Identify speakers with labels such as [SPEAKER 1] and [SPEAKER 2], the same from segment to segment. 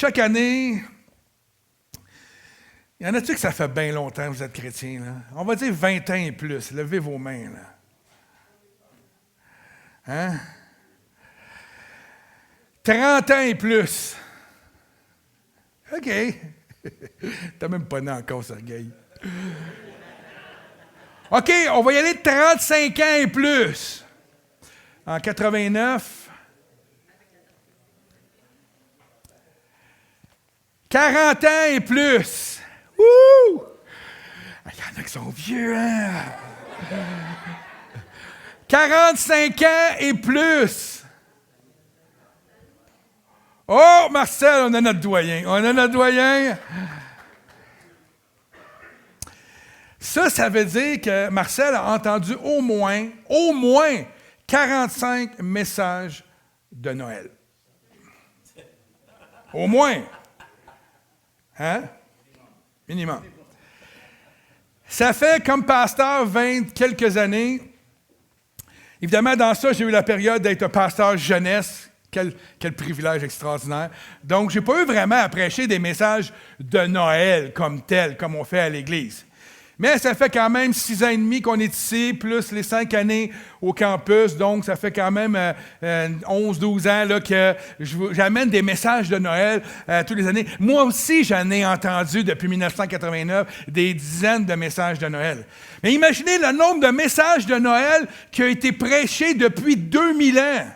[SPEAKER 1] chaque année, il y en a-tu que ça fait bien longtemps que vous êtes chrétien, là? On va dire 20 ans et plus. Levez vos mains, là. Hein? 30 ans et plus. OK. T'as même pas né encore, Sergueï. OK, on va y aller de 35 ans et plus. En 89. 40 ans et plus. Wouh! Il y en a qui sont vieux, hein? 45 ans et plus. Oh, Marcel, on a notre doyen. Ça veut dire que Marcel a entendu au moins 45 messages de Noël. Au moins. Hein? Minimum. Ça fait, comme pasteur, 20 quelques années. Évidemment, dans ça, j'ai eu la période d'être pasteur jeunesse. Quel privilège extraordinaire. Donc, je n'ai pas eu vraiment à prêcher des messages de Noël comme tel, comme on fait à l'Église. Mais ça fait quand même 6 ans et demi qu'on est ici, plus les 5 années au campus. Donc, ça fait quand même 11-12 ans là, que j'amène des messages de Noël toutes les années. Moi aussi, j'en ai entendu depuis 1989 des dizaines de messages de Noël. Mais imaginez le nombre de messages de Noël qui ont été prêchés depuis 2000 ans.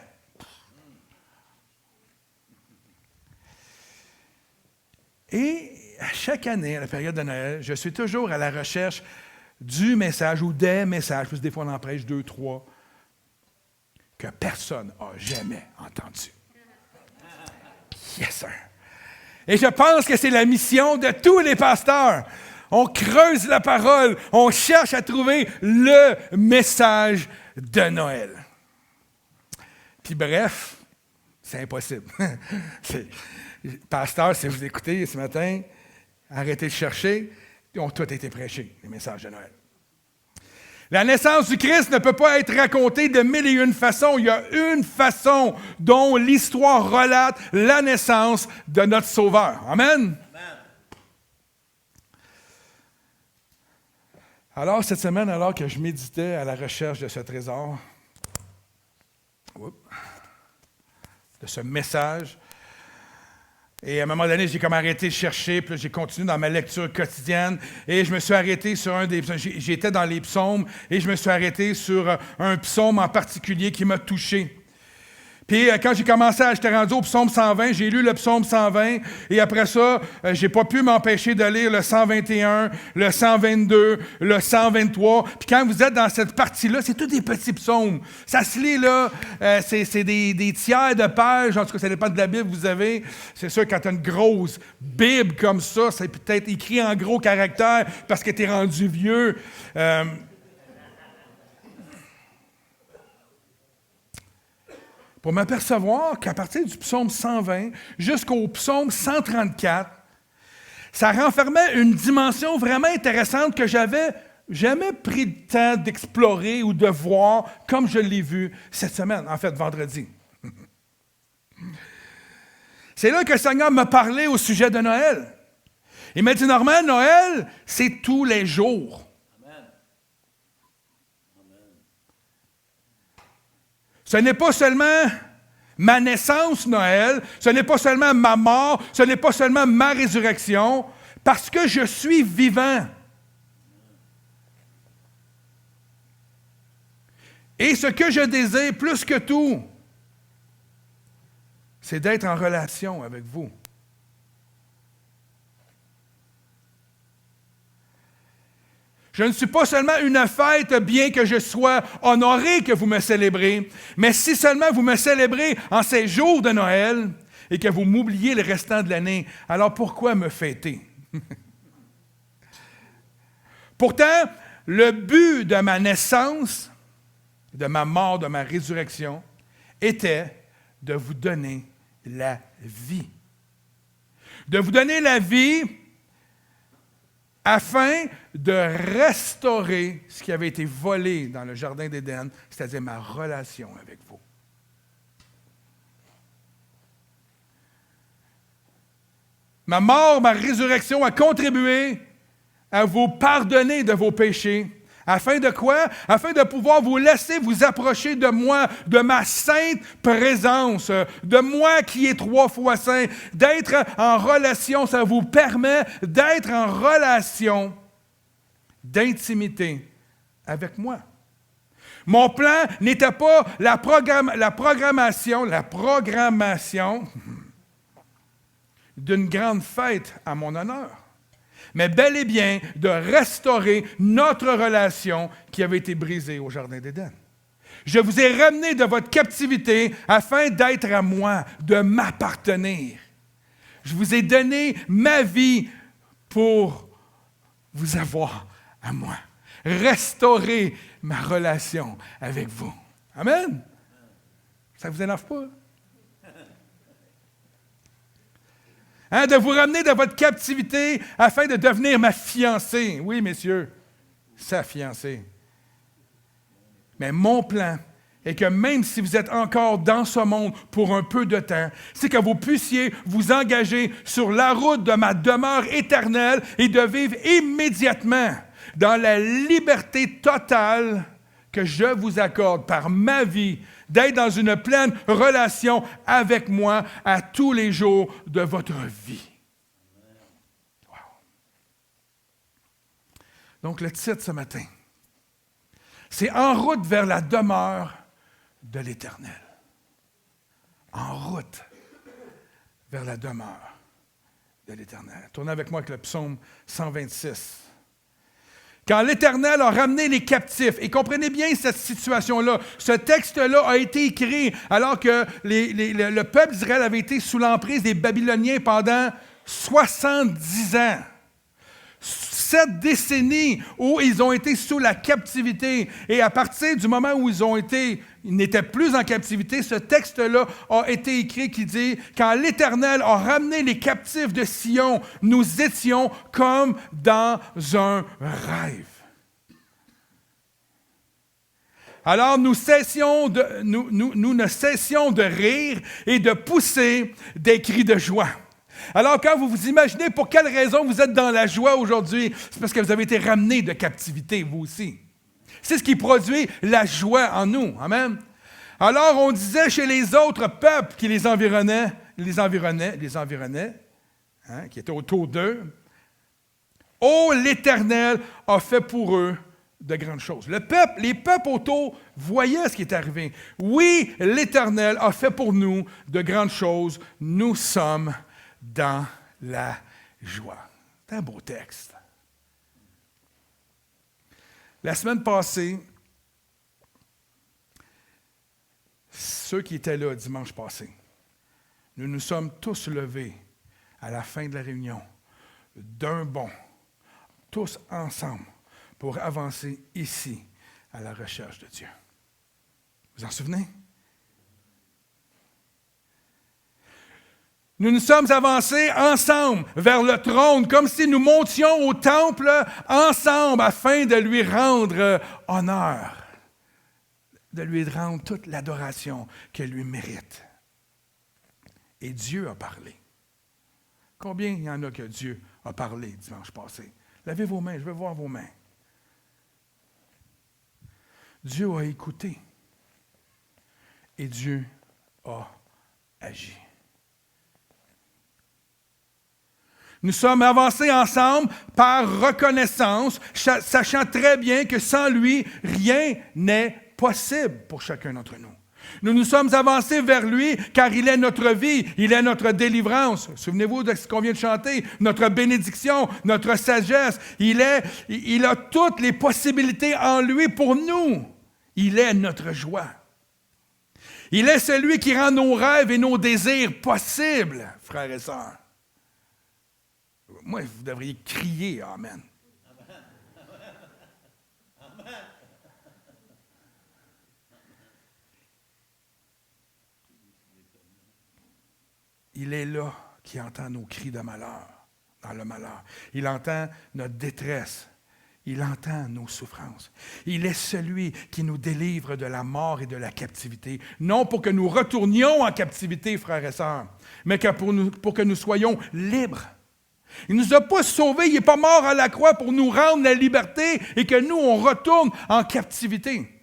[SPEAKER 1] Et à chaque année, à la période de Noël, je suis toujours à la recherche du message ou des messages, parce que des fois on en prêche 2, 3, que personne n'a jamais entendu. Yes, sir. Et je pense que c'est la mission de tous les pasteurs. On creuse la parole, on cherche à trouver le message de Noël. Puis bref, c'est impossible. Pasteur, si vous écoutez ce matin, arrêtez de chercher, ils ont tous été prêchés, les messages de Noël. La naissance du Christ ne peut pas être racontée de 1001 façons. Il y a une façon dont l'histoire relate la naissance de notre Sauveur. Amen? Amen. Alors, cette semaine, alors que je méditais à la recherche de ce trésor, de ce message, et à un moment donné, j'ai comme arrêté de chercher, puis là, j'ai continué dans ma lecture quotidienne, et je me suis arrêté sur j'étais dans les psaumes, et je me suis arrêté sur un psaume en particulier qui m'a touché. Puis quand j'ai commencé, j'étais rendu au psaume 120, j'ai lu le psaume 120, et après ça, j'ai pas pu m'empêcher de lire le 121, le 122, le 123. Puis quand vous êtes dans cette partie-là, c'est tous des petits psaumes. Ça se lit, là, c'est des tiers de pages, en tout cas, ça dépend de la Bible que vous avez. C'est sûr, quand tu as une grosse Bible comme ça, c'est peut-être écrit en gros caractères parce que tu es rendu vieux. Pour m'apercevoir qu'à partir du psaume 120 jusqu'au psaume 134, ça renfermait une dimension vraiment intéressante que j'avais jamais pris le temps d'explorer ou de voir comme je l'ai vu cette semaine, en fait, vendredi. C'est là que le Seigneur m'a parlé au sujet de Noël. Il m'a dit, Normand, Noël, c'est tous les jours. Ce n'est pas seulement ma naissance, Noël, ce n'est pas seulement ma mort, ce n'est pas seulement ma résurrection, parce que je suis vivant. Et ce que je désire plus que tout, c'est d'être en relation avec vous. Je ne suis pas seulement une fête, bien que je sois honoré que vous me célébrez, mais si seulement vous me célébrez en ces jours de Noël et que vous m'oubliez le restant de l'année, alors pourquoi me fêter? Pourtant, le but de ma naissance, de ma mort, de ma résurrection, était de vous donner la vie. De vous donner la vie afin de restaurer ce qui avait été volé dans le Jardin d'Éden, c'est-à-dire ma relation avec vous. Ma mort, ma résurrection a contribué à vous pardonner de vos péchés. Afin de quoi? Afin de pouvoir vous laisser vous approcher de moi, de ma sainte présence, de moi qui est 3 fois saint. D'être en relation, ça vous permet d'être en relation d'intimité avec moi. Mon plan n'était pas la programmation d'une grande fête à mon honneur, mais bel et bien de restaurer notre relation qui avait été brisée au Jardin d'Éden. Je vous ai ramené de votre captivité afin d'être à moi, de m'appartenir. Je vous ai donné ma vie pour vous avoir à moi. Restaurer ma relation avec vous. Amen? Ça ne vous énerve pas? De vous ramener de votre captivité afin de devenir ma fiancée. Oui, messieurs, sa fiancée. Mais mon plan est que même si vous êtes encore dans ce monde pour un peu de temps, c'est que vous puissiez vous engager sur la route de ma demeure éternelle et de vivre immédiatement dans la liberté totale que je vous accorde par ma vie, d'être dans une pleine relation avec moi à tous les jours de votre vie. Wow. Donc, le titre ce matin, c'est « En route vers la demeure de l'Éternel ». En route vers la demeure de l'Éternel. Tournez avec moi avec le psaume 126. Quand l'Éternel a ramené les captifs, et comprenez bien cette situation-là, ce texte-là a été écrit alors que le peuple d'Israël avait été sous l'emprise des Babyloniens pendant 70 ans. 7 décennies où ils ont été sous la captivité. Et à partir du moment où ils n'étaient plus en captivité, ce texte-là a été écrit qui dit « Quand l'Éternel a ramené les captifs de Sion, nous étions comme dans un rêve. » Alors nous ne cessions de rire et de pousser des cris de joie. Alors, quand vous vous imaginez pour quelle raison vous êtes dans la joie aujourd'hui, c'est parce que vous avez été ramenés de captivité, vous aussi. C'est ce qui produit la joie en nous. Amen. Alors, on disait chez les autres peuples qui les environnaient, qui étaient autour d'eux, « Oh, l'Éternel a fait pour eux de grandes choses. » Les peuples autour voyaient ce qui est arrivé. Oui, l'Éternel a fait pour nous de grandes choses. Nous sommes dans la joie. C'est un beau texte. La semaine passée, ceux qui étaient là dimanche passé, nous nous sommes tous levés à la fin de la réunion d'un bond, tous ensemble, pour avancer ici à la recherche de Dieu. Vous en souvenez? Nous nous sommes avancés ensemble vers le trône, comme si nous montions au temple ensemble afin de lui rendre honneur, de lui rendre toute l'adoration qu'elle lui mérite. Et Dieu a parlé. Combien il y en a que Dieu a parlé dimanche passé? Levez vos mains, je veux voir vos mains. Dieu a écouté et Dieu a agi. Nous sommes avancés ensemble par reconnaissance, sachant très bien que sans lui, rien n'est possible pour chacun d'entre nous. Nous nous sommes avancés vers lui car il est notre vie, il est notre délivrance. Souvenez-vous de ce qu'on vient de chanter, notre bénédiction, notre sagesse. Il a toutes les possibilités en lui pour nous. Il est notre joie. Il est celui qui rend nos rêves et nos désirs possibles, frères et sœurs. Moi, vous devriez crier « Amen ». Il est là qui entend nos cris de malheur, dans le malheur. Il entend notre détresse. Il entend nos souffrances. Il est celui qui nous délivre de la mort et de la captivité. Non pour que nous retournions en captivité, frères et sœurs, mais pour que nous soyons libres. Il ne nous a pas sauvés, il n'est pas mort à la croix pour nous rendre la liberté et que nous, on retourne en captivité.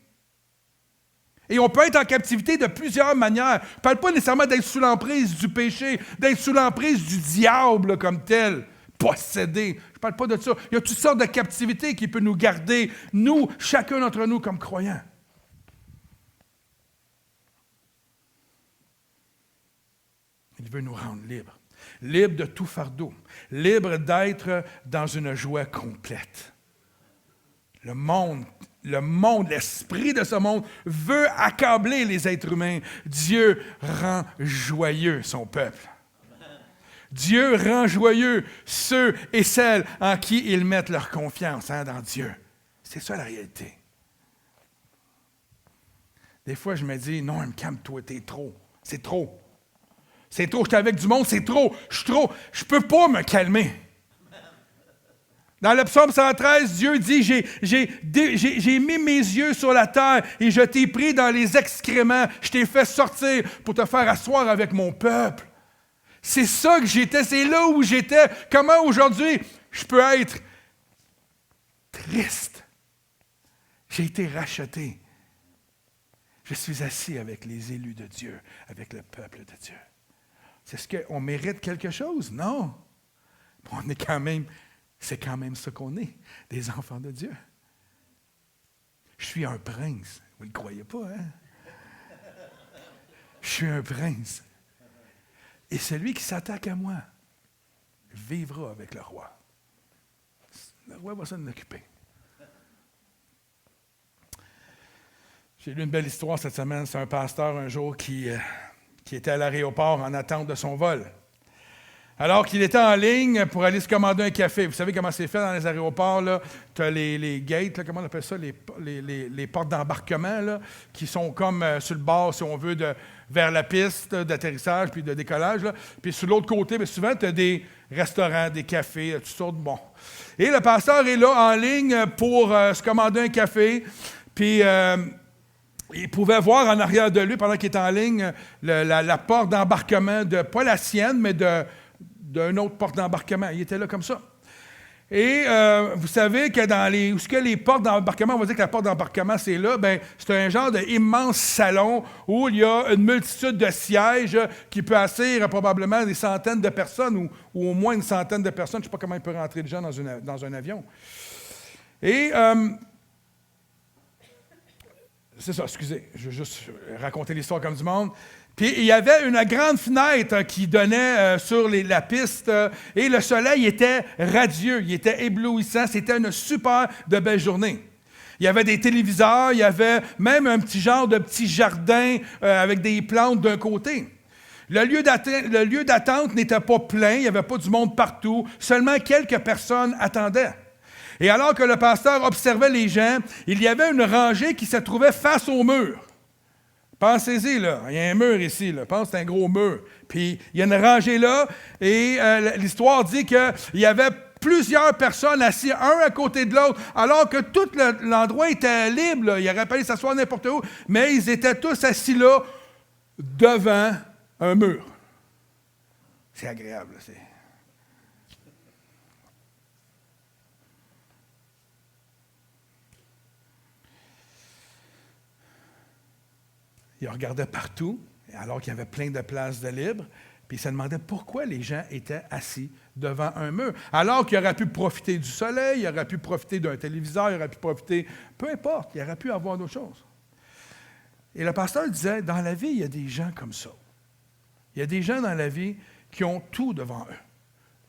[SPEAKER 1] Et on peut être en captivité de plusieurs manières. Je ne parle pas nécessairement d'être sous l'emprise du péché, d'être sous l'emprise du diable comme tel, possédé. Je ne parle pas de ça. Il y a toutes sortes de captivités qui peuvent nous garder, nous, chacun d'entre nous comme croyants. Il veut nous rendre libres. Libres de tout fardeau. Libres d'être dans une joie complète. Le monde, l'esprit de ce monde veut accabler les êtres humains. Dieu rend joyeux son peuple. Dieu rend joyeux ceux et celles en qui ils mettent leur confiance dans Dieu. C'est ça la réalité. Des fois, je me dis, non, calme-toi, t'es trop. C'est trop. C'est trop, j'étais avec du monde, c'est trop. Je suis trop. Je ne peux pas me calmer. Dans le psaume 113, Dieu dit, j'ai mis mes yeux sur la terre et je t'ai pris dans les excréments. Je t'ai fait sortir pour te faire asseoir avec mon peuple. C'est ça que j'étais, c'est là où j'étais. Comment aujourd'hui je peux être triste? J'ai été racheté. Je suis assis avec les élus de Dieu, avec le peuple de Dieu. Est-ce qu'on mérite quelque chose? Non. On est quand même, c'est quand même ce qu'on est, des enfants de Dieu. Je suis un prince. Vous ne le croyez pas, hein? Je suis un prince. Et celui qui s'attaque à moi vivra avec le roi. Le roi va s'en occuper. J'ai lu une belle histoire cette semaine. C'est un pasteur un jour qui était à l'aéroport en attente de son vol. Alors qu'il était en ligne pour aller se commander un café. Vous savez comment c'est fait dans les aéroports, là? Tu as les gates, là, comment on appelle ça, les portes d'embarquement, là, qui sont comme sur le bord, si on veut, vers la piste d'atterrissage puis de décollage. Là. Puis sur l'autre côté, bien souvent, tu as des restaurants, des cafés, toutes sortes de bons. Et le pasteur est là en ligne pour se commander un café. Puis il pouvait voir en arrière de lui, pendant qu'il était en ligne, la porte d'embarquement, pas la sienne, mais d'une autre porte d'embarquement. Il était là comme ça. Et vous savez que où est-ce que les portes d'embarquement, on va dire que la porte d'embarquement, c'est là, bien, c'est un genre d'immense salon où il y a une multitude de sièges qui peut asseoir probablement des centaines de personnes ou au moins une centaine de personnes. Je ne sais pas comment il peut rentrer de gens dans un avion. Et c'est ça, excusez, je vais juste raconter l'histoire comme du monde. Puis il y avait une grande fenêtre qui donnait sur la piste et le soleil était radieux, il était éblouissant, c'était une super de belle journée. Il y avait des téléviseurs, il y avait même un petit genre de petit jardin avec des plantes d'un côté. Le lieu d'attente n'était pas plein, il n'y avait pas du monde partout, seulement quelques personnes attendaient. Et alors que le pasteur observait les gens, il y avait une rangée qui se trouvait face au mur. Pensez-y, là, il y a un mur ici, là. Pense que c'est un gros mur. Puis il y a une rangée là, et l'histoire dit qu'il y avait plusieurs personnes assises, un à côté de l'autre, alors que tout l'endroit était libre, là. Il aurait fallu s'asseoir n'importe où, mais ils étaient tous assis là, devant un mur. C'est agréable, là, Il regardait partout, alors qu'il y avait plein de places de libre, puis il se demandait pourquoi les gens étaient assis devant un mur. Alors qu'il aurait pu profiter du soleil, il aurait pu profiter d'un téléviseur, il aurait pu profiter, peu importe, il aurait pu avoir d'autres choses. Et le pasteur disait, dans la vie, il y a des gens comme ça. Il y a des gens dans la vie qui ont tout devant eux.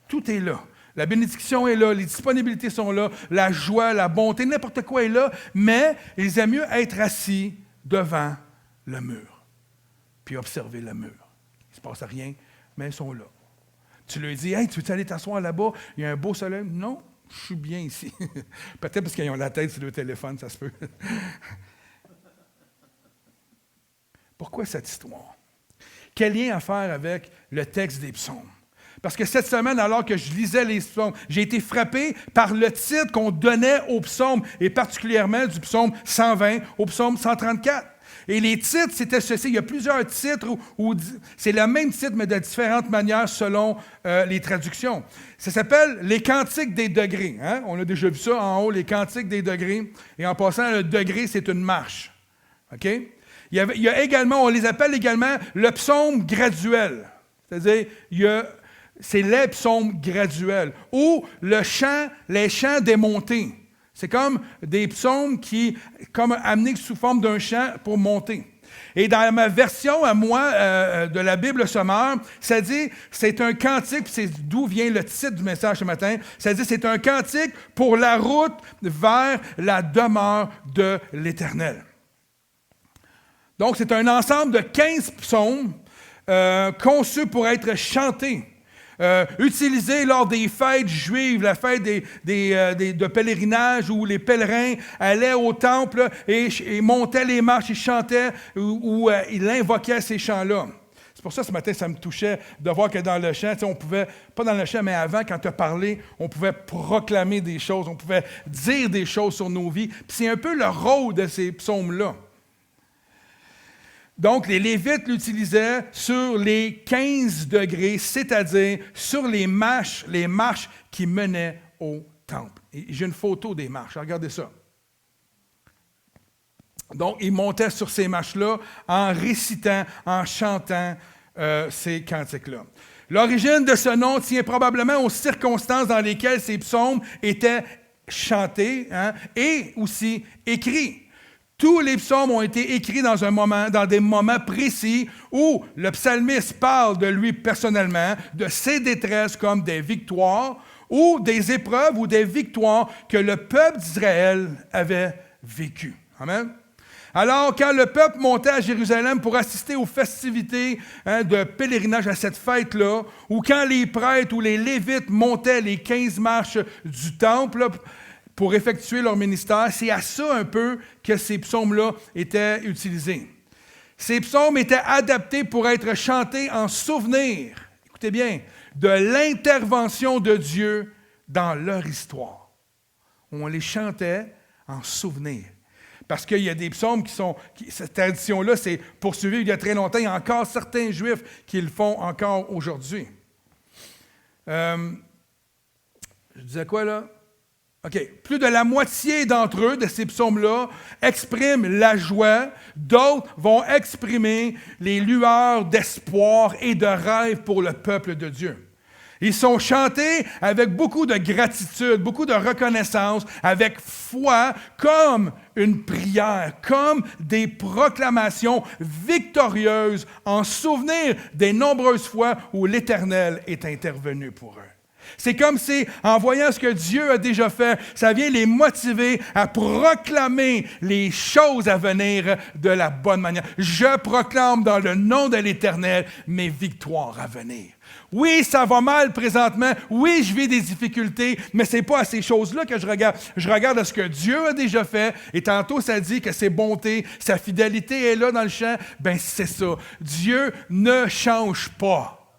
[SPEAKER 1] Tout est là. La bénédiction est là, les disponibilités sont là, la joie, la bonté, n'importe quoi est là, mais ils aiment mieux être assis devant le mur, puis observer le mur. Il ne se passe rien, mais ils sont là. Tu leur dis, « Hey, tu veux aller t'asseoir là-bas? Il y a un beau soleil. » « Non, je suis bien ici. » Peut-être parce qu'ils ont la tête sur le téléphone, ça se peut. Pourquoi cette histoire? Quel lien à faire avec le texte des psaumes? Parce que cette semaine, alors que je lisais les psaumes, j'ai été frappé par le titre qu'on donnait aux psaumes, et particulièrement du psaume 120 au psaume 134. Et les titres, c'était ceci. Il y a plusieurs titres où c'est le même titre, mais de différentes manières selon les traductions. Ça s'appelle les cantiques des degrés. Hein? On a déjà vu ça en haut, les cantiques des degrés. Et en passant, le degré, c'est une marche. OK? Il y a également, on les appelle également le psaume graduel. C'est-à-dire, c'est les psaumes graduels. Ou les chants des montées. C'est comme des psaumes comme amenés sous forme d'un chant pour monter. Et dans ma version, à moi, de la Bible sommaire, ça dit, c'est un cantique, c'est d'où vient le titre du message ce matin, ça dit, c'est un cantique pour la route vers la demeure de l'Éternel. Donc, c'est un ensemble de 15 psaumes conçus pour être chantés. Utilisé lors des fêtes juives, la fête de pèlerinage où les pèlerins allaient au temple et montaient les marches, ils chantaient ou ils invoquaient ces chants-là. C'est pour ça, ce matin, ça me touchait de voir que dans le chant, on pouvait, pas dans le chant, mais avant, quand tu as parlé, on pouvait proclamer des choses, on pouvait dire des choses sur nos vies. Puis c'est un peu le rôle de ces psaumes-là. Donc, les Lévites l'utilisaient sur les 15 degrés, c'est-à-dire sur les marches qui menaient au temple. Et j'ai une photo des marches, regardez ça. Donc, ils montaient sur ces marches-là en récitant, en chantant ces cantiques-là. L'origine de ce nom tient probablement aux circonstances dans lesquelles ces psaumes étaient chantés et aussi écrits. Tous les psaumes ont été écrits dans des moments précis où le psalmiste parle de lui personnellement, de ses détresses comme des victoires ou des épreuves ou des victoires que le peuple d'Israël avait vécues. Amen. Alors, quand le peuple montait à Jérusalem pour assister aux festivités de pèlerinage à cette fête-là, ou quand les prêtres ou les Lévites montaient les 15 marches du temple, pour effectuer leur ministère, c'est à ça un peu que ces psaumes-là étaient utilisés. Ces psaumes étaient adaptés pour être chantés en souvenir, écoutez bien, de l'intervention de Dieu dans leur histoire. On les chantait en souvenir. Parce qu'il y a des psaumes cette tradition-là s'est poursuivie il y a très longtemps. Il y a encore certains Juifs qui le font encore aujourd'hui. Je disais quoi là? OK. Plus de la moitié d'entre eux, de ces psaumes-là, expriment la joie. D'autres vont exprimer les lueurs d'espoir et de rêve pour le peuple de Dieu. Ils sont chantés avec beaucoup de gratitude, beaucoup de reconnaissance, avec foi, comme une prière, comme des proclamations victorieuses en souvenir des nombreuses fois où l'Éternel est intervenu pour eux. C'est comme si, en voyant ce que Dieu a déjà fait, ça vient les motiver à proclamer les choses à venir de la bonne manière. Je proclame dans le nom de l'Éternel mes victoires à venir. Oui, ça va mal présentement. Oui, je vis des difficultés, mais ce n'est pas à ces choses-là que je regarde. Je regarde à ce que Dieu a déjà fait. Et tantôt, ça dit que ses bontés, sa fidélité est là dans le champ. Ben, c'est ça. Dieu ne change pas.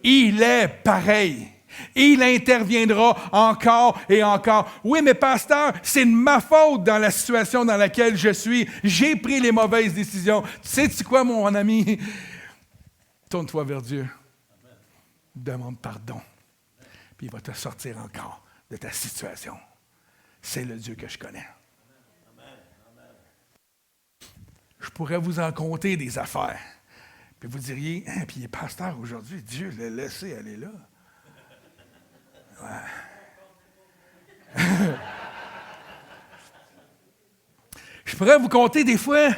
[SPEAKER 1] Il est pareil. Il interviendra encore et encore. Oui, mais pasteur, c'est de ma faute dans la situation dans laquelle je suis. J'ai pris les mauvaises décisions. Tu sais quoi, mon ami? Tourne-toi vers Dieu. Demande pardon. Puis il va te sortir encore de ta situation. C'est le Dieu que je connais. Je pourrais vous en compter des affaires. Puis vous diriez, puis il est pasteur aujourd'hui, Dieu l'a laissé aller là. Ouais. Je pourrais vous conter des fois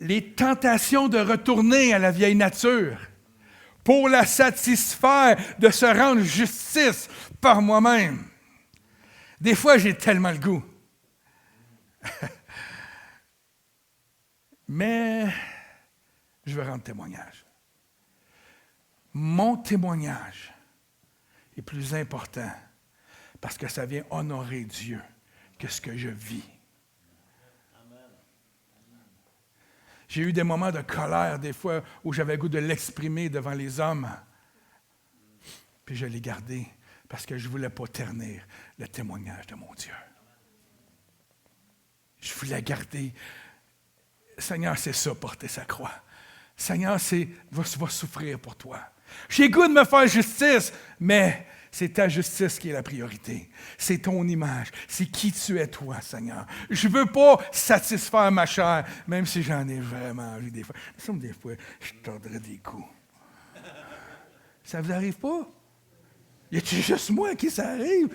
[SPEAKER 1] les tentations de retourner à la vieille nature pour la satisfaire, de se rendre justice par moi-même. Des fois, j'ai tellement le goût. Mais je veux rendre témoignage. Mon témoignage est plus important parce que ça vient honorer Dieu que ce que je vis. J'ai eu des moments de colère, des fois, où j'avais le goût de l'exprimer devant les hommes. Puis je l'ai gardé parce que je ne voulais pas ternir le témoignage de mon Dieu. Je voulais garder. Seigneur, c'est ça, porter sa croix. Seigneur, va souffrir pour toi. J'ai goût de me faire justice, mais c'est ta justice qui est la priorité. C'est ton image. C'est qui tu es, toi, Seigneur. Je ne veux pas satisfaire ma chair, même si j'en ai vraiment envie des fois. Des fois, je tordrais des coups. Ça vous arrive pas? Y a-t-il juste moi à qui ça arrive?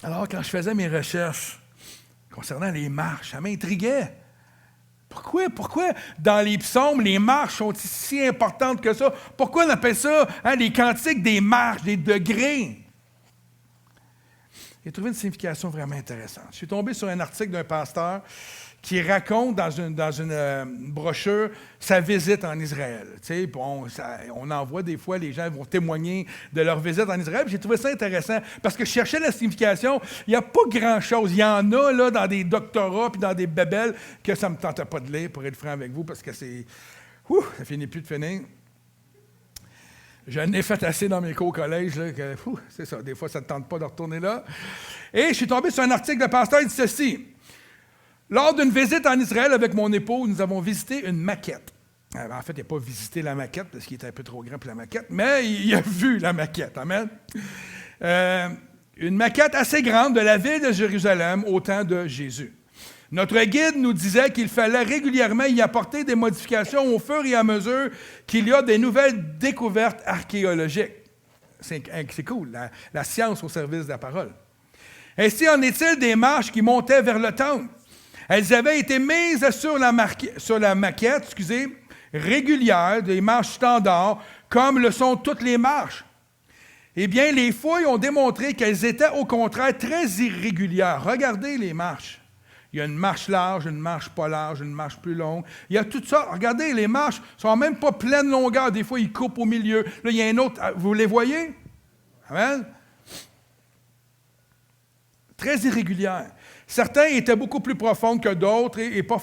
[SPEAKER 1] Alors, quand je faisais mes recherches concernant les marches, ça m'intriguait. Pourquoi dans les psaumes, les marches sont si importantes que ça? Pourquoi on appelle ça les cantiques des marches, des degrés? J'ai trouvé une signification vraiment intéressante. Je suis tombé sur un article d'un pasteur qui raconte dans une brochure sa visite en Israël. Tu sais, on en voit des fois, les gens vont témoigner de leur visite en Israël. J'ai trouvé ça intéressant parce que je cherchais la signification. Il n'y a pas grand-chose. Il y en a là, dans des doctorats puis dans des bébelles que ça ne me tentait pas de lire, pour être franc avec vous, parce que c'est... ça finit plus de finir. J'en ai fait assez dans mes cours au collège, là, que, c'est ça, des fois, ça ne tente pas de retourner là. Et je suis tombé sur un article de pasteur, il dit ceci. Lors d'une visite en Israël avec mon époux, nous avons visité une maquette. En fait, il n'a pas visité la maquette parce qu'il était un peu trop grand pour la maquette, mais il a vu la maquette. Amen. Une maquette assez grande de la ville de Jérusalem au temps de Jésus. Notre guide nous disait qu'il fallait régulièrement y apporter des modifications au fur et à mesure qu'il y a des nouvelles découvertes archéologiques. C'est cool, la science au service de la parole. Ainsi en est-il des marches qui montaient vers le temple. Elles avaient été mises sur la maquette, régulière, des marches standards, comme le sont toutes les marches. Eh bien, les fouilles ont démontré qu'elles étaient au contraire très irrégulières. Regardez les marches. Il y a une marche large, une marche pas large, une marche plus longue. Il y a tout ça. Regardez, les marches ne sont même pas pleines longueur. Des fois, ils coupent au milieu. Là, il y a un autre. Vous les voyez? Amen? Très irrégulières. Certains étaient beaucoup plus profonds que d'autres et pas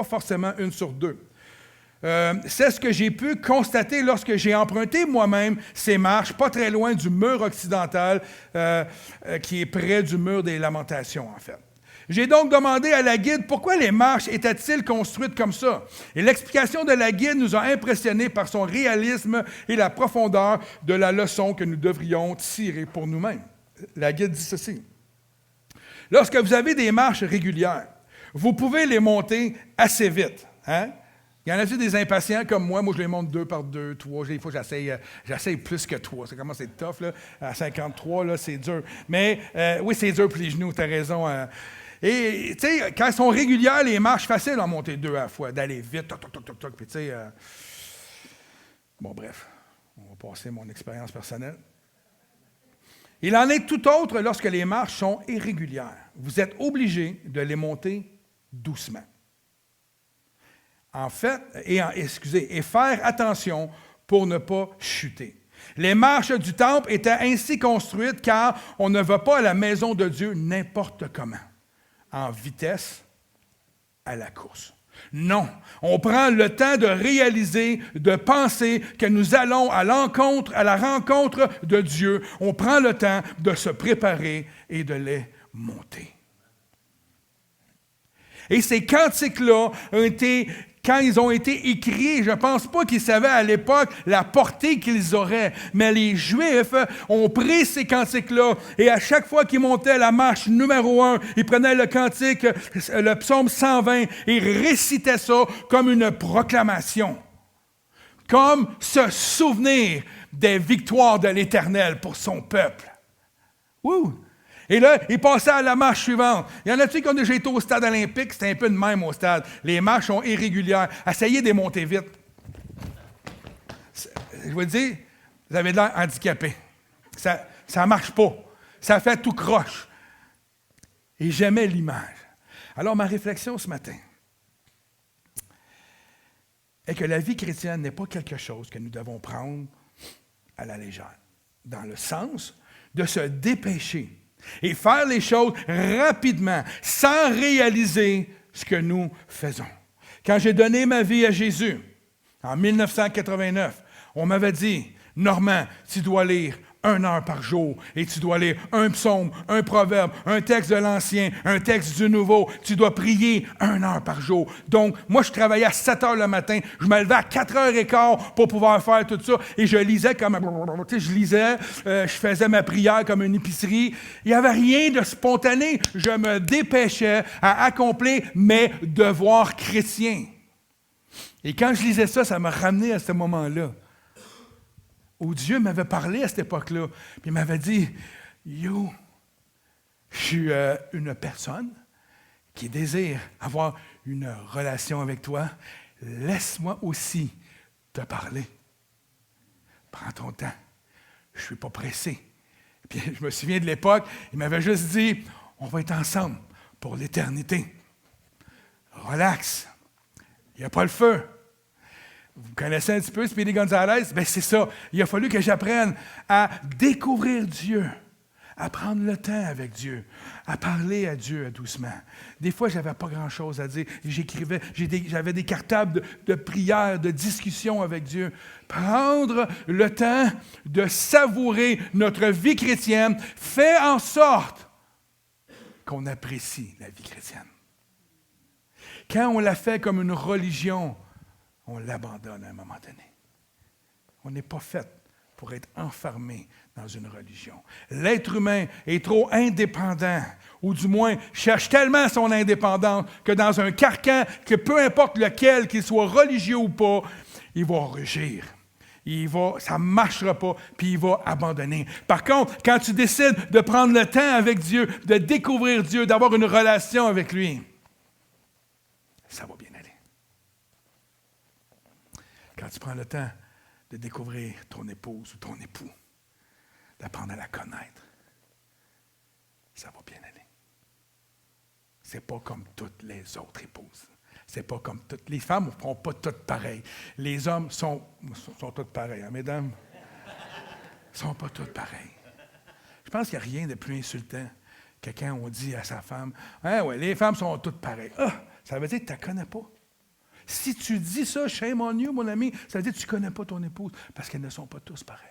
[SPEAKER 1] forcément une sur deux. C'est ce que j'ai pu constater lorsque j'ai emprunté moi-même ces marches, pas très loin du mur occidental, qui est près du mur des Lamentations, en fait. J'ai donc demandé à la guide pourquoi les marches étaient-ils construites comme ça. Et l'explication de la guide nous a impressionnés par son réalisme et la profondeur de la leçon que nous devrions tirer pour nous-mêmes. La guide dit ceci. Lorsque vous avez des marches régulières, vous pouvez les monter assez vite. Hein? Il y en a-t-il des impatients comme moi? Moi, je les monte 2 par 2, 3. Des fois, j'essaye plus que 3. Ça commence à être tough. Là. À 53, là, c'est dur. Mais oui, c'est dur pour les genoux, tu as raison. Et tu sais, quand elles sont régulières, les marches, facile à monter 2 à la fois, d'aller vite, toc, toc, toc, toc, toc. Puis tu sais, bon, bref, on va passer mon expérience personnelle. Il en est tout autre lorsque les marches sont irrégulières. Vous êtes obligé de les monter doucement. En fait, et faire attention pour ne pas chuter. Les marches du temple étaient ainsi construites car on ne va pas à la maison de Dieu n'importe comment, en vitesse à la course. Non, on prend le temps de réaliser, de penser que nous allons à la rencontre de Dieu. On prend le temps de se préparer et de les monter. Et ces cantiques-là quand ils ont été écrits, je ne pense pas qu'ils savaient à l'époque la portée qu'ils auraient. Mais les Juifs ont pris ces cantiques-là et à chaque fois qu'ils montaient la marche numéro 1, ils prenaient le cantique, le psaume 120, et récitaient ça comme une proclamation. Comme se souvenir des victoires de l'Éternel pour son peuple. Ouh! Et là, il passait à la marche suivante. Il y en a-t-il qui ont déjà été au stade olympique? C'était un peu de même au stade. Les marches sont irrégulières. Essayez de les monter vite. Je vous le dis, vous avez de l'air handicapé. Ça ne marche pas. Ça fait tout croche. Et j'aimais l'image. Alors, ma réflexion ce matin est que la vie chrétienne n'est pas quelque chose que nous devons prendre à la légère. Dans le sens de se dépêcher et faire les choses rapidement, sans réaliser ce que nous faisons. Quand j'ai donné ma vie à Jésus, en 1989, on m'avait dit, « Normand, tu dois lire 1 heure par jour. Et tu dois lire un psaume, un proverbe, un texte de l'Ancien, un texte du Nouveau. Tu dois prier 1 heure par jour. Donc, moi, je travaillais à 7 heures le matin. Je me levais à 4h15 pour pouvoir faire tout ça. Et je lisais comme... Tu sais, je lisais, je faisais ma prière comme une épicerie. Il n'y avait rien de spontané. Je me dépêchais à accomplir mes devoirs chrétiens. Et quand je lisais ça, ça m'a ramené à ce moment-là, où Dieu m'avait parlé à cette époque-là. Puis il m'avait dit, « Yo, je suis une personne qui désire avoir une relation avec toi. Laisse-moi aussi te parler. Prends ton temps. Je ne suis pas pressé. » Puis je me souviens de l'époque, il m'avait juste dit, « On va être ensemble pour l'éternité. Relax. Il n'y a pas le feu. » Vous connaissez un petit peu Speedy Gonzalez? Bien, c'est ça. Il a fallu que j'apprenne à découvrir Dieu, à prendre le temps avec Dieu, à parler à Dieu doucement. Des fois, je n'avais pas grand-chose à dire. J'écrivais, j'avais des cartables de prière, de discussion avec Dieu. Prendre le temps de savourer notre vie chrétienne fait en sorte qu'on apprécie la vie chrétienne. Quand on la fait comme une religion, on l'abandonne à un moment donné. On n'est pas fait pour être enfermé dans une religion. L'être humain est trop indépendant, ou du moins cherche tellement son indépendance que dans un carcan, que peu importe lequel, qu'il soit religieux ou pas, il va rugir. Ça ne marchera pas, puis il va abandonner. Par contre, quand tu décides de prendre le temps avec Dieu, de découvrir Dieu, d'avoir une relation avec lui, ça va bien aller. Quand tu prends le temps de découvrir ton épouse ou ton époux, d'apprendre à la connaître, ça va bien aller. C'est pas comme toutes les autres épouses. C'est pas comme toutes. Les femmes ne font pas toutes pareilles. Les hommes sont tous pareils, hein, mesdames? Ils ne sont pas tous pareils. Je pense qu'il n'y a rien de plus insultant que quand on dit à sa femme, « Ah ouais, les femmes sont toutes pareilles. » Ah, ça veut dire que tu ne la connais pas. Si tu dis ça, shame on you, mon ami, ça veut dire que tu ne connais pas ton épouse, parce qu'elles ne sont pas tous pareilles.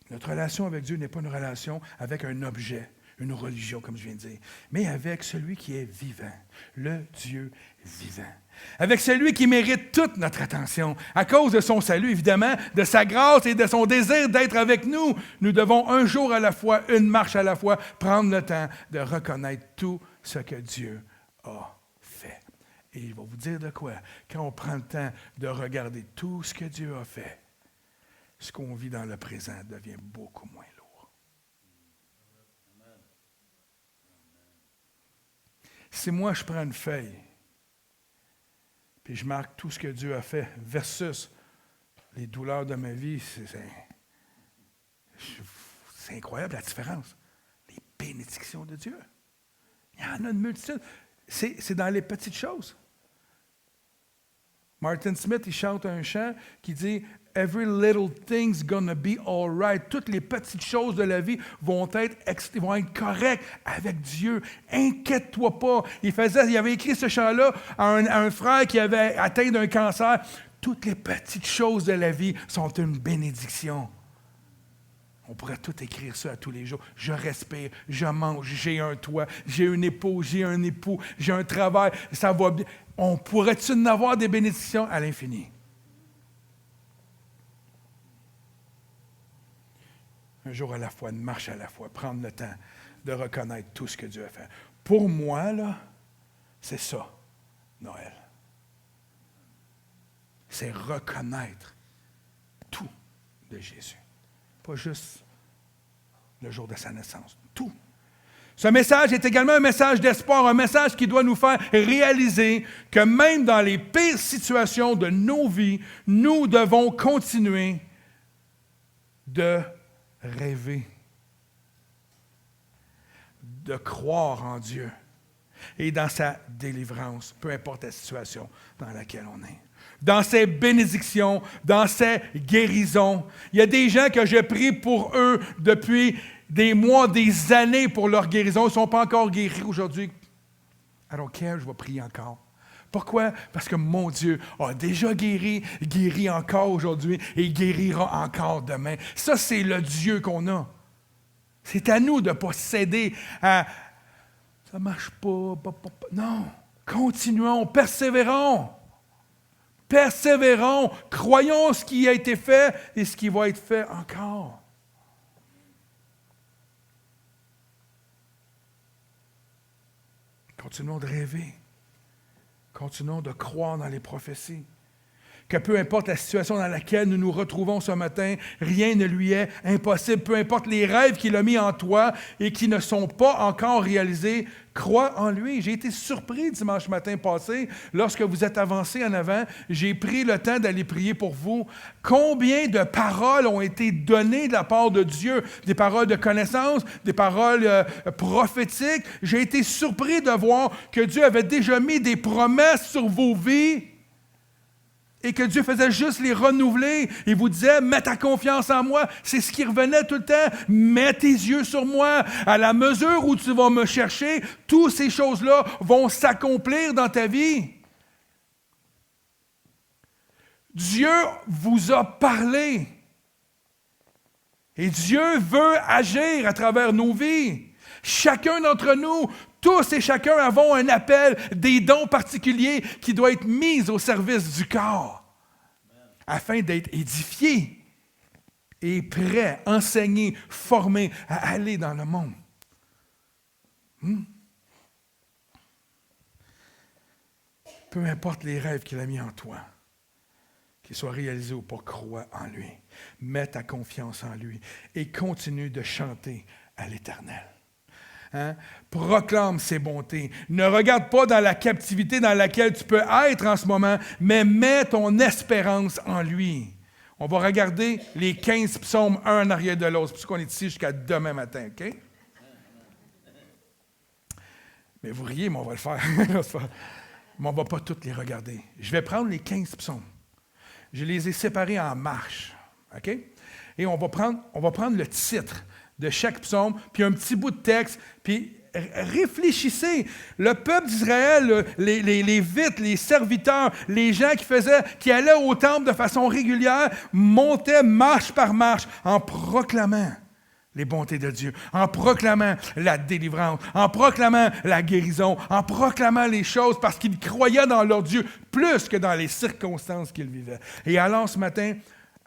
[SPEAKER 1] Notre relation avec Dieu n'est pas une relation avec un objet, une religion, comme je viens de dire, mais avec celui qui est vivant, le Dieu vivant. Avec celui qui mérite toute notre attention. À cause de son salut, évidemment, de sa grâce et de son désir d'être avec nous, nous devons un jour à la fois, une marche à la fois, prendre le temps de reconnaître tout ce que Dieu a fait. Et il va vous dire de quoi? Quand on prend le temps de regarder tout ce que Dieu a fait, ce qu'on vit dans le présent devient beaucoup moins lourd. Si moi, je prends une feuille, puis je marque tout ce que Dieu a fait versus les douleurs de ma vie, c'est incroyable la différence. Les bénédictions de Dieu. Il y en a une multitude. C'est dans les petites choses. Martin Smith, il chante un chant qui dit « Every little thing's gonna be all right ». Toutes les petites choses de la vie vont être correctes avec Dieu. Inquiète-toi pas. Il avait écrit ce chant-là à un frère qui avait atteint d'un cancer. Toutes les petites choses de la vie sont une bénédiction. On pourrait tout écrire ça à tous les jours. Je respire, je mange, j'ai un toit, j'ai une épouse, j'ai un époux, j'ai un travail, ça va bien. On pourrait-tu en avoir des bénédictions à l'infini? Un jour à la fois, une marche à la fois, prendre le temps de reconnaître tout ce que Dieu a fait. Pour moi, là, c'est ça, Noël. C'est reconnaître tout de Jésus. Pas juste le jour de sa naissance, tout. Ce message est également un message d'espoir, un message qui doit nous faire réaliser que même dans les pires situations de nos vies, nous devons continuer de rêver, de croire en Dieu et dans sa délivrance, peu importe la situation dans laquelle on est. Dans ses bénédictions, dans ses guérisons. Il y a des gens que je prie pour eux depuis des mois, des années pour leur guérison. Ils ne sont pas encore guéris aujourd'hui. I don't care, je vais prier encore. Pourquoi? Parce que mon Dieu a déjà guéri, guérit encore aujourd'hui et guérira encore demain. Ça, c'est le Dieu qu'on a. C'est à nous de ne pas céder à « ça ne marche pas. Non, continuons, persévérons. Persévérons, croyons ce qui a été fait et ce qui va être fait encore. Continuons de rêver. Continuons de croire dans les prophéties. Que peu importe la situation dans laquelle nous nous retrouvons ce matin, rien ne lui est impossible. Peu importe les rêves qu'il a mis en toi et qui ne sont pas encore réalisés, crois en lui. J'ai été surpris dimanche matin passé, lorsque vous êtes avancés en avant, j'ai pris le temps d'aller prier pour vous. Combien de paroles ont été données de la part de Dieu? Des paroles de connaissance, des paroles prophétiques. J'ai été surpris de voir que Dieu avait déjà mis des promesses sur vos vies. Et que Dieu faisait juste les renouveler. Il vous disait, mets ta confiance en moi. C'est ce qui revenait tout le temps. Mets tes yeux sur moi. À la mesure où tu vas me chercher, toutes ces choses-là vont s'accomplir dans ta vie. Dieu vous a parlé. Et Dieu veut agir à travers nos vies. Chacun d'entre nous, tous et chacun avons un appel, des dons particuliers qui doivent être mis au service du corps afin d'être édifiés et prêts, enseignés, formés à aller dans le monde. Peu importe les rêves qu'il a mis en toi, qu'ils soient réalisés ou pas, crois en lui. Mets ta confiance en lui et continue de chanter à l'Éternel. Hein? Proclame ses bontés. Ne regarde pas dans la captivité dans laquelle tu peux être en ce moment, mais mets ton espérance en lui. On va regarder les 15 psaumes, un en arrière de l'autre. C'est pour ça qu'on est ici jusqu'à demain matin, OK? Mais vous riez, mais on va le faire. Mais on ne va pas toutes les regarder. Je vais prendre les 15 psaumes. Je les ai séparés en marches, OK? Et on va prendre le titre de chaque psaume, puis un petit bout de texte, puis réfléchissez. Le peuple d'Israël, les Lévites, les serviteurs, les gens qui allaient au temple de façon régulière, montaient marche par marche en proclamant les bontés de Dieu, en proclamant la délivrance, en proclamant la guérison, en proclamant les choses parce qu'ils croyaient dans leur Dieu plus que dans les circonstances qu'ils vivaient. Et alors ce matin,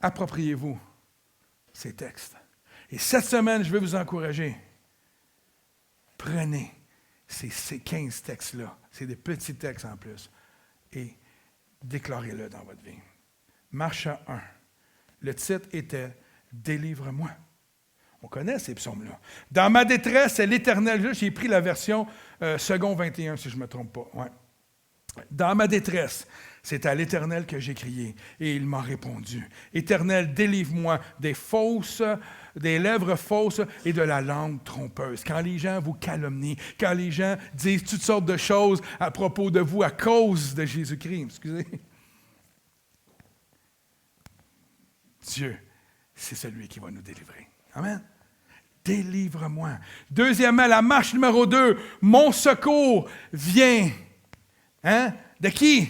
[SPEAKER 1] appropriez-vous ces textes. Et cette semaine, je vais vous encourager. Prenez ces 15 textes-là, c'est des petits textes en plus, et déclarez-le dans votre vie. Marche 1. Le titre était « Délivre-moi ». On connaît ces psaumes-là. Dans ma détresse, c'est l'Éternel. J'ai pris la version second 21, si je ne me trompe pas. Ouais. Dans ma détresse, c'est à l'Éternel que j'ai crié, et il m'a répondu. Éternel, délivre-moi des lèvres fausses et de la langue trompeuse. Quand les gens vous calomnient, quand les gens disent toutes sortes de choses à propos de vous à cause de Jésus-Christ. Excusez. Dieu, c'est celui qui va nous délivrer. Amen. Délivre-moi. Deuxièmement, la marche numéro 2. Mon secours vient. Hein? De qui?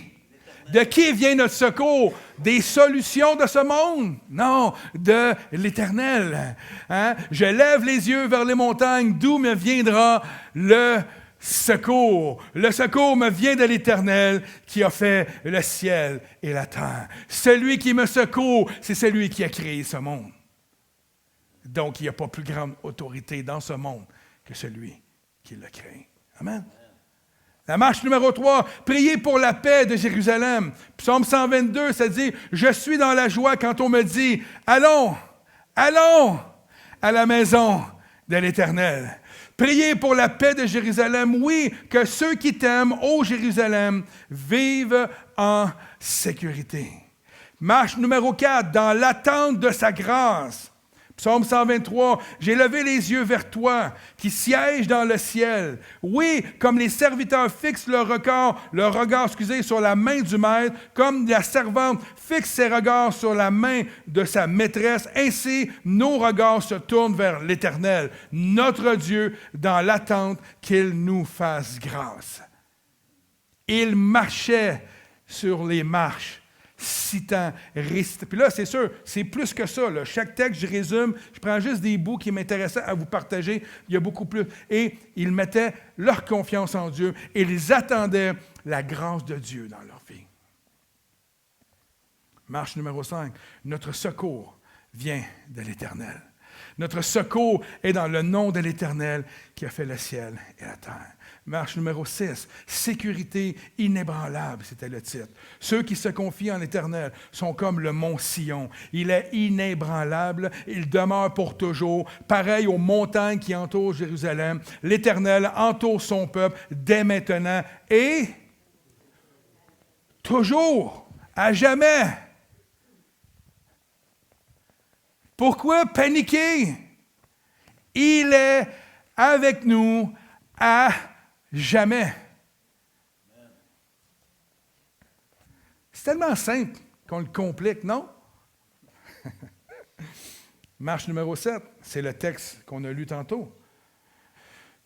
[SPEAKER 1] De qui vient notre secours? Des solutions de ce monde? Non, de l'Éternel. Hein? Je lève les yeux vers les montagnes, d'où me viendra le secours. Le secours me vient de l'Éternel qui a fait le ciel et la terre. Celui qui me secourt, c'est celui qui a créé ce monde. Donc, il n'y a pas plus grande autorité dans ce monde que celui qui l'a créé. Amen. La marche numéro 3, priez pour la paix de Jérusalem. Psaume 122, ça dit, « Je suis dans la joie quand on me dit, allons à la maison de l'Éternel. » Priez pour la paix de Jérusalem. Oui, que ceux qui t'aiment, ô Jérusalem, vivent en sécurité. Marche numéro 4, dans l'attente de sa grâce. Psaume 123, « J'ai levé les yeux vers toi, qui sièges dans le ciel. Oui, comme les serviteurs fixent leur regard sur la main du maître, comme la servante fixe ses regards sur la main de sa maîtresse, ainsi nos regards se tournent vers l'Éternel, notre Dieu, dans l'attente qu'il nous fasse grâce. » Il marchait sur les marches, citant, récitant. Puis là, c'est sûr, c'est plus que ça. Là. Chaque texte, je résume, je prends juste des bouts qui m'intéressaient à vous partager. Il y a beaucoup plus. Et ils mettaient leur confiance en Dieu et ils attendaient la grâce de Dieu dans leur vie. Marche numéro 5. Notre secours vient de l'Éternel. Notre secours est dans le nom de l'Éternel qui a fait le ciel et la terre. Marche numéro 6. Sécurité inébranlable, c'était le titre. Ceux qui se confient en l'Éternel sont comme le mont Sion. Il est inébranlable, il demeure pour toujours, pareil aux montagnes qui entourent Jérusalem. L'Éternel entoure son peuple dès maintenant et toujours, à jamais. Pourquoi paniquer? Il est avec nous à jamais. C'est tellement simple qu'on le complique, non? Marche numéro 7, c'est le texte qu'on a lu tantôt.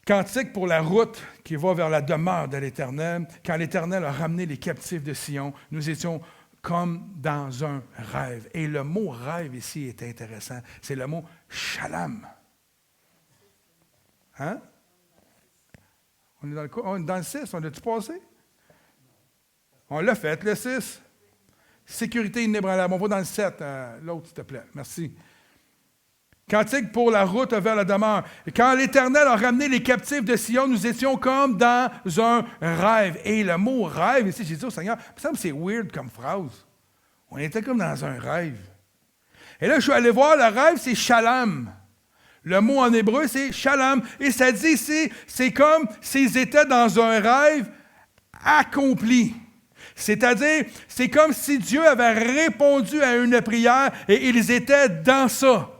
[SPEAKER 1] Cantique pour la route qui va vers la demeure de l'Éternel. Quand l'Éternel a ramené les captifs de Sion, nous étions comme dans un rêve. Et le mot rêve ici est intéressant. C'est le mot shalom. Hein? On est dans le quoi? On est dans le 6. On l'a-tu passé? On l'a fait, le 6. Sécurité inébranlable. On va dans le 7. L'autre, s'il te plaît. Merci. Cantique pour la route vers la demeure. Et quand l'Éternel a ramené les captifs de Sion, nous étions comme dans un rêve. Et le mot rêve, ici, j'ai dit au Seigneur, il me semble que c'est weird comme phrase. On était comme dans un rêve. Et là, je suis allé voir, le rêve, c'est shalom. Le mot en hébreu, c'est shalom. Et ça dit ici, c'est comme s'ils étaient dans un rêve accompli. C'est-à-dire, c'est comme si Dieu avait répondu à une prière et ils étaient dans ça.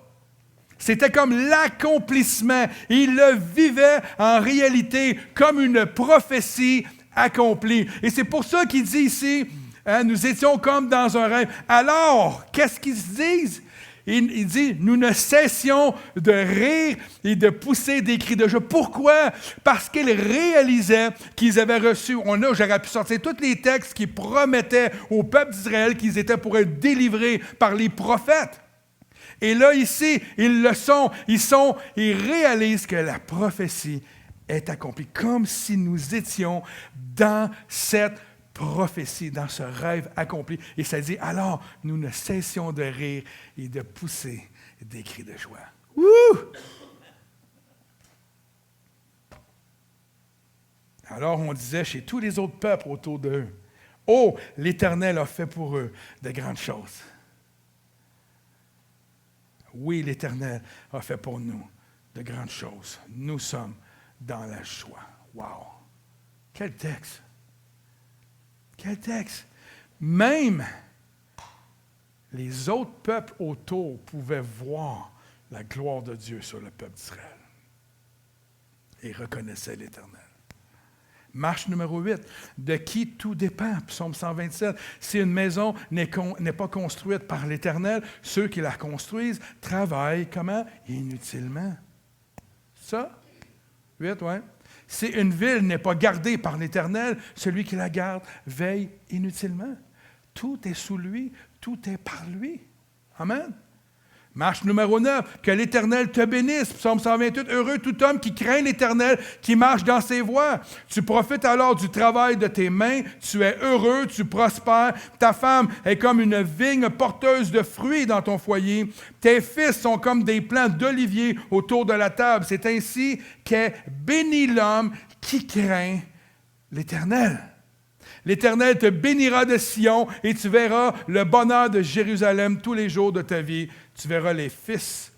[SPEAKER 1] C'était comme l'accomplissement. Ils le vivaient en réalité comme une prophétie accomplie. Et c'est pour ça qu'il dit ici, nous étions comme dans un rêve. Alors, qu'est-ce qu'ils se disent? Il dit, nous ne cessions de rire et de pousser des cris de joie. Pourquoi? Parce qu'ils réalisaient qu'ils avaient reçu, j'aurais pu sortir tous les textes qui promettaient au peuple d'Israël qu'ils étaient pour être délivrés par les prophètes. Et là, ici, ils le sont. Ils réalisent que la prophétie est accomplie, comme si nous étions dans cette prophétie, dans ce rêve accompli. Et ça dit, alors, nous ne cessions de rire et de pousser des cris de joie. Wouh! Alors, on disait chez tous les autres peuples autour d'eux, « Oh, l'Éternel a fait pour eux de grandes choses. » Oui, l'Éternel a fait pour nous de grandes choses. Nous sommes dans la joie. Wow! Quel texte! Quel texte! Même les autres peuples autour pouvaient voir la gloire de Dieu sur le peuple d'Israël et reconnaissaient l'Éternel. Marche numéro 8, de qui tout dépend, psaume 127. Si une maison n'est pas construite par l'Éternel, ceux qui la construisent travaillent comment? Inutilement. Ça? 8, oui. Si une ville n'est pas gardée par l'Éternel, celui qui la garde veille inutilement. Tout est sous lui, tout est par lui. Amen. Marche numéro 9, que l'Éternel te bénisse. Psaume 128, heureux tout homme qui craint l'Éternel, qui marche dans ses voies. Tu profites alors du travail de tes mains, tu es heureux, tu prospères. Ta femme est comme une vigne porteuse de fruits dans ton foyer. Tes fils sont comme des plants d'olivier autour de la table. C'est ainsi qu'est béni l'homme qui craint l'Éternel. L'Éternel te bénira de Sion et tu verras le bonheur de Jérusalem tous les jours de ta vie. Tu verras les fils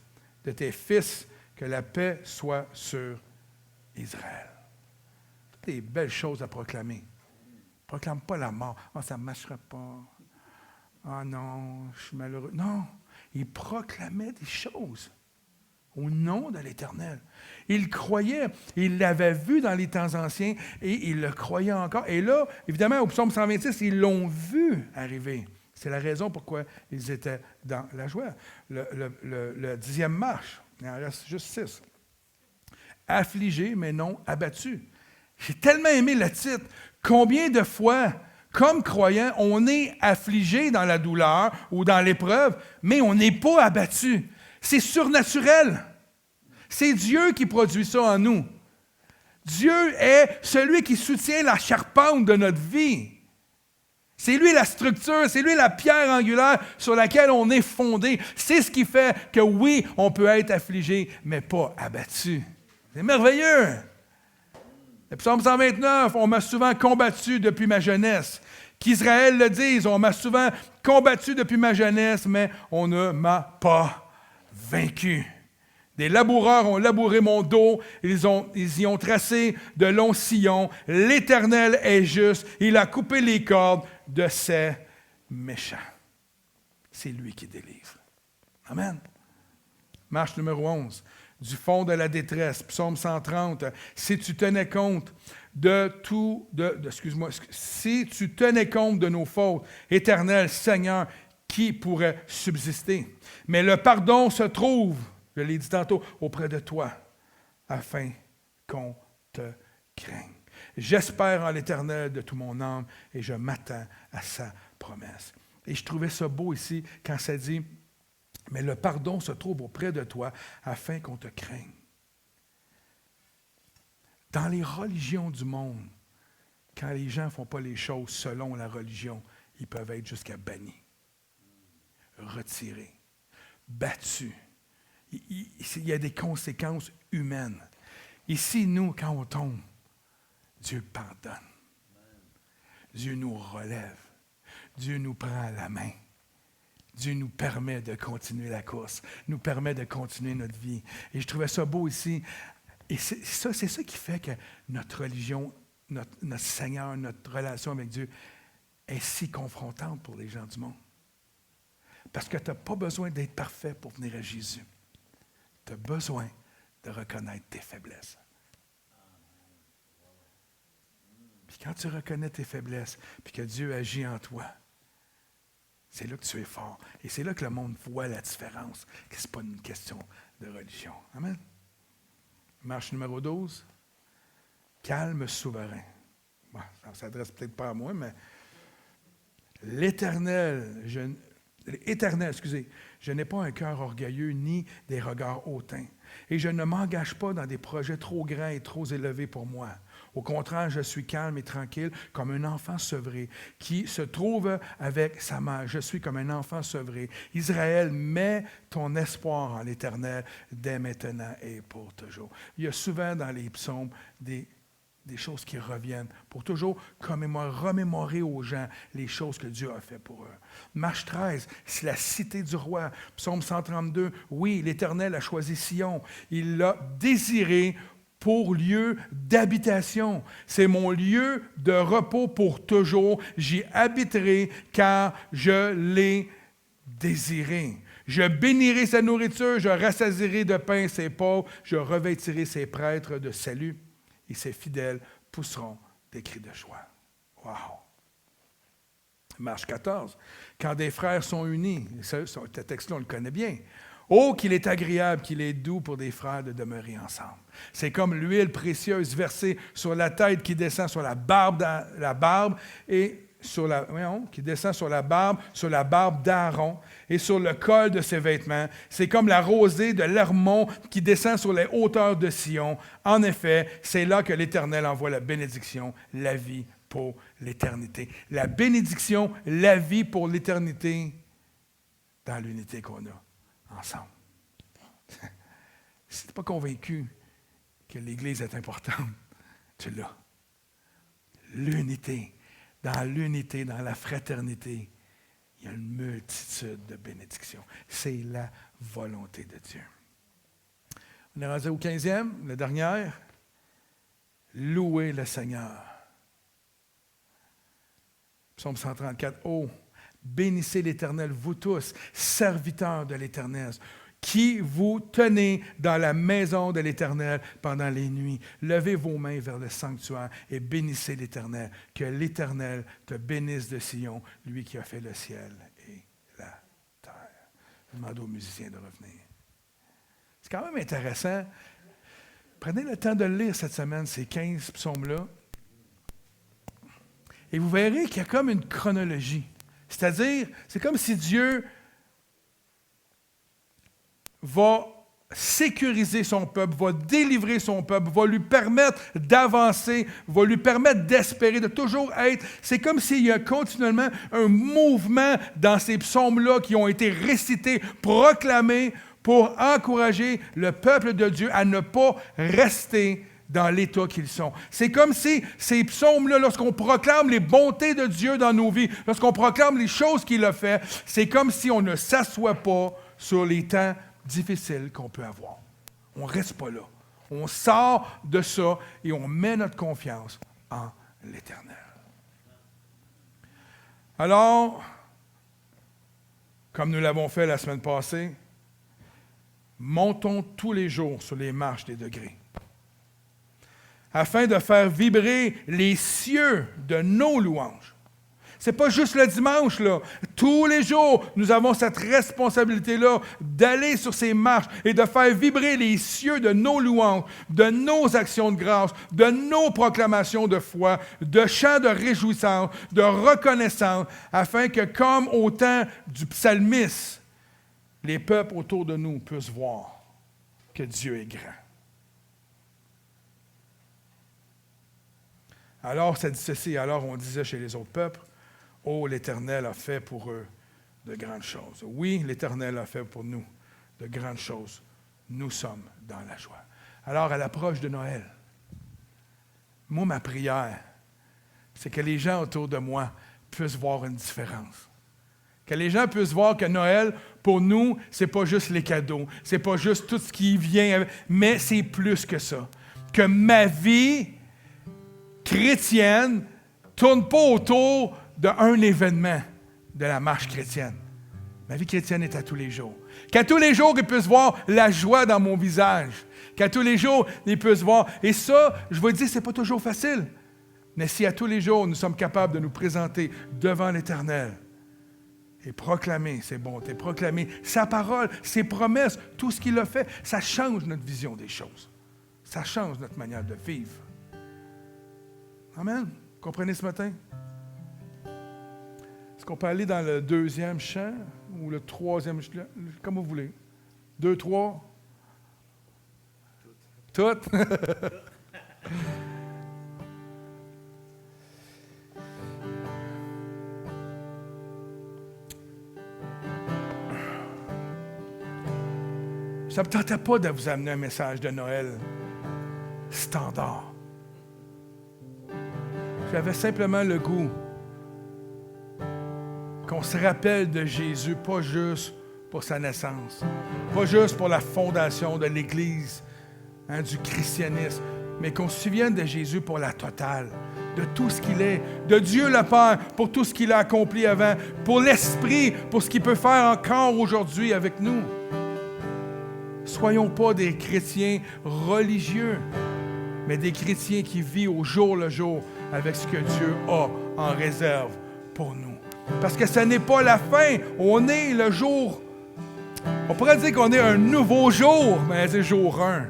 [SPEAKER 1] de tes fils, que la paix soit sur Israël. Toutes des belles choses à proclamer. Proclame pas la mort. « Ah, ça ne marchera pas. Ah non, je suis malheureux. » Non, il proclamait des choses au nom de l'Éternel. Il croyait, il l'avait vu dans les temps anciens et il le croyait encore. Et là, évidemment, au psaume 126, ils l'ont vu arriver. C'est la raison pourquoi ils étaient dans la joie. Le 10e marche, il en reste juste 6. Affligé, mais non abattu. J'ai tellement aimé le titre. Combien de fois, comme croyants, on est affligé dans la douleur ou dans l'épreuve, mais on n'est pas abattu. C'est surnaturel. C'est Dieu qui produit ça en nous. Dieu est celui qui soutient la charpente de notre vie. C'est lui la structure, c'est lui la pierre angulaire sur laquelle on est fondé. C'est ce qui fait que oui, on peut être affligé, mais pas abattu. C'est merveilleux. Le psaume 129, on m'a souvent combattu depuis ma jeunesse. Qu'Israël le dise, on m'a souvent combattu depuis ma jeunesse, mais on ne m'a pas vaincu. Des laboureurs ont labouré mon dos, ils y ont tracé de longs sillons. L'Éternel est juste, il a coupé les cordes de ses méchants. C'est lui qui délivre. Amen. Marche numéro 11. Du fond de la détresse, psaume 130. Si tu tenais compte si tu tenais compte de nos fautes, Éternel Seigneur, qui pourrait subsister? Mais le pardon se trouve, je l'ai dit tantôt, auprès de toi, afin qu'on te craigne. J'espère en l'Éternel de tout mon âme et je m'attends à sa promesse. Et je trouvais ça beau ici quand ça dit, mais le pardon se trouve auprès de toi afin qu'on te craigne. Dans les religions du monde, quand les gens ne font pas les choses selon la religion, ils peuvent être jusqu'à bannis, retirés, battus. Il y a des conséquences humaines. Ici, nous, quand on tombe, Dieu pardonne. Dieu nous relève. Dieu nous prend la main. Dieu nous permet de continuer la course, nous permet de continuer notre vie. Et je trouvais ça beau ici. Et c'est ça qui fait que notre religion, notre Seigneur, notre relation avec Dieu est si confrontante pour les gens du monde. Parce que tu n'as pas besoin d'être parfait pour venir à Jésus. Tu as besoin de reconnaître tes faiblesses. Puis quand tu reconnais tes faiblesses, puis que Dieu agit en toi, c'est là que tu es fort. Et c'est là que le monde voit la différence, que ce n'est pas une question de religion. Amen. Marche numéro 12. Calme souverain. Bon, ça ne s'adresse peut-être pas à moi, mais l'Éternel, je n'ai pas un cœur orgueilleux ni des regards hautains. Et je ne m'engage pas dans des projets trop grands et trop élevés pour moi. Au contraire, je suis calme et tranquille comme un enfant sevré qui se trouve avec sa mère. Je suis comme un enfant sevré. Israël, mets ton espoir en l'Éternel dès maintenant et pour toujours. Il y a souvent dans les psaumes des choses qui reviennent pour toujours remémorer aux gens les choses que Dieu a fait pour eux. Marche 13, c'est la cité du roi. Psaume 132, oui, l'Éternel a choisi Sion. Il l'a désiré pour lieu d'habitation. C'est mon lieu de repos pour toujours. J'y habiterai car je l'ai désiré. Je bénirai sa nourriture, je rassasierai de pain ses pauvres, je revêtirai ses prêtres de salut et ses fidèles pousseront des cris de joie. Wow! Marche 14. Quand des frères sont unis, ce texte-là, on le connaît bien. Oh, qu'il est agréable, qu'il est doux pour des frères de demeurer ensemble. C'est comme l'huile précieuse versée sur la tête qui descend sur la barbe et qui descend sur la barbe d'Aaron et sur le col de ses vêtements. C'est comme la rosée de l'Hermon qui descend sur les hauteurs de Sion. En effet, c'est là que l'Éternel envoie la bénédiction, la vie pour l'éternité. La bénédiction, la vie pour l'éternité dans l'unité qu'on a ensemble. Si tu n'es pas convaincu que l'Église est importante, tu l'as. L'unité. Dans l'unité, dans la fraternité, il y a une multitude de bénédictions. C'est la volonté de Dieu. On est rendu au 15e, la dernière. Louez le Seigneur. Psaume 134. Oh, bénissez l'Éternel, vous tous, serviteurs de l'Éternel, qui vous tenez dans la maison de l'Éternel pendant les nuits. Levez vos mains vers le sanctuaire et bénissez l'Éternel. Que l'Éternel te bénisse de Sion, lui qui a fait le ciel et la terre. Je demande aux musiciens de revenir. C'est quand même intéressant. Prenez le temps de le lire cette semaine, ces 15 psaumes-là. Et vous verrez qu'il y a comme une chronologie. C'est-à-dire, c'est comme si Dieu va sécuriser son peuple, va délivrer son peuple, va lui permettre d'avancer, va lui permettre d'espérer, de toujours être. C'est comme s'il y a continuellement un mouvement dans ces psaumes-là qui ont été récités, proclamés pour encourager le peuple de Dieu à ne pas rester dans l'état qu'ils sont. C'est comme si ces psaumes-là, lorsqu'on proclame les bontés de Dieu dans nos vies, lorsqu'on proclame les choses qu'il a fait, c'est comme si on ne s'assoit pas sur les temps difficiles qu'on peut avoir. On ne reste pas là. On sort de ça et on met notre confiance en l'Éternel. Alors, comme nous l'avons fait la semaine passée, montons tous les jours sur les marches des degrés, afin de faire vibrer les cieux de nos louanges. Ce n'est pas juste le dimanche, là. Tous les jours, nous avons cette responsabilité-là d'aller sur ces marches et de faire vibrer les cieux de nos louanges, de nos actions de grâce, de nos proclamations de foi, de chants de réjouissance, de reconnaissance, afin que, comme au temps du psalmiste, les peuples autour de nous puissent voir que Dieu est grand. Alors, ça dit ceci, alors on disait chez les autres peuples, « Oh, l'Éternel a fait pour eux de grandes choses. » Oui, l'Éternel a fait pour nous de grandes choses. Nous sommes dans la joie. Alors, à l'approche de Noël, moi, ma prière, c'est que les gens autour de moi puissent voir une différence. Que les gens puissent voir que Noël, pour nous, c'est pas juste les cadeaux, c'est pas juste tout ce qui vient, mais c'est plus que ça. Que ma vie chrétienne ne tourne pas autour d'un événement de la marche chrétienne. Ma vie chrétienne est à tous les jours. Qu'à tous les jours, ils puissent voir la joie dans mon visage. Qu'à tous les jours, ils puissent voir. Et ça, je vous le dis, ce n'est pas toujours facile. Mais si à tous les jours, nous sommes capables de nous présenter devant l'Éternel et proclamer ses bontés, proclamer sa parole, ses promesses, tout ce qu'il a fait, ça change notre vision des choses. Ça change notre manière de vivre. Amen. Vous comprenez ce matin? Est-ce qu'on peut aller dans le deuxième chant ou le troisième chant? Comme vous voulez. 2, 3? Tout? Ça ne me tentait pas de vous amener un message de Noël standard. J'avais simplement le goût qu'on se rappelle de Jésus, pas juste pour sa naissance, pas juste pour la fondation de l'Église, du christianisme, mais qu'on se souvienne de Jésus pour la totale, de tout ce qu'il est, de Dieu le Père pour tout ce qu'il a accompli avant, pour l'Esprit, pour ce qu'il peut faire encore aujourd'hui avec nous. Soyons pas des chrétiens religieux, mais des chrétiens qui vivent au jour le jour avec ce que Dieu a en réserve pour nous. Parce que ce n'est pas la fin, on est le jour, on pourrait dire qu'on est un nouveau jour, mais c'est jour 1.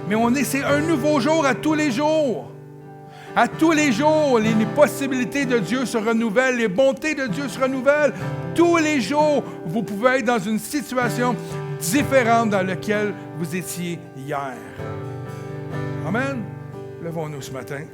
[SPEAKER 1] Mais c'est un nouveau jour à tous les jours. À tous les jours, les possibilités de Dieu se renouvellent, les bontés de Dieu se renouvellent. Tous les jours, vous pouvez être dans une situation différente dans laquelle vous étiez hier. Amen. Levons-nous ce matin.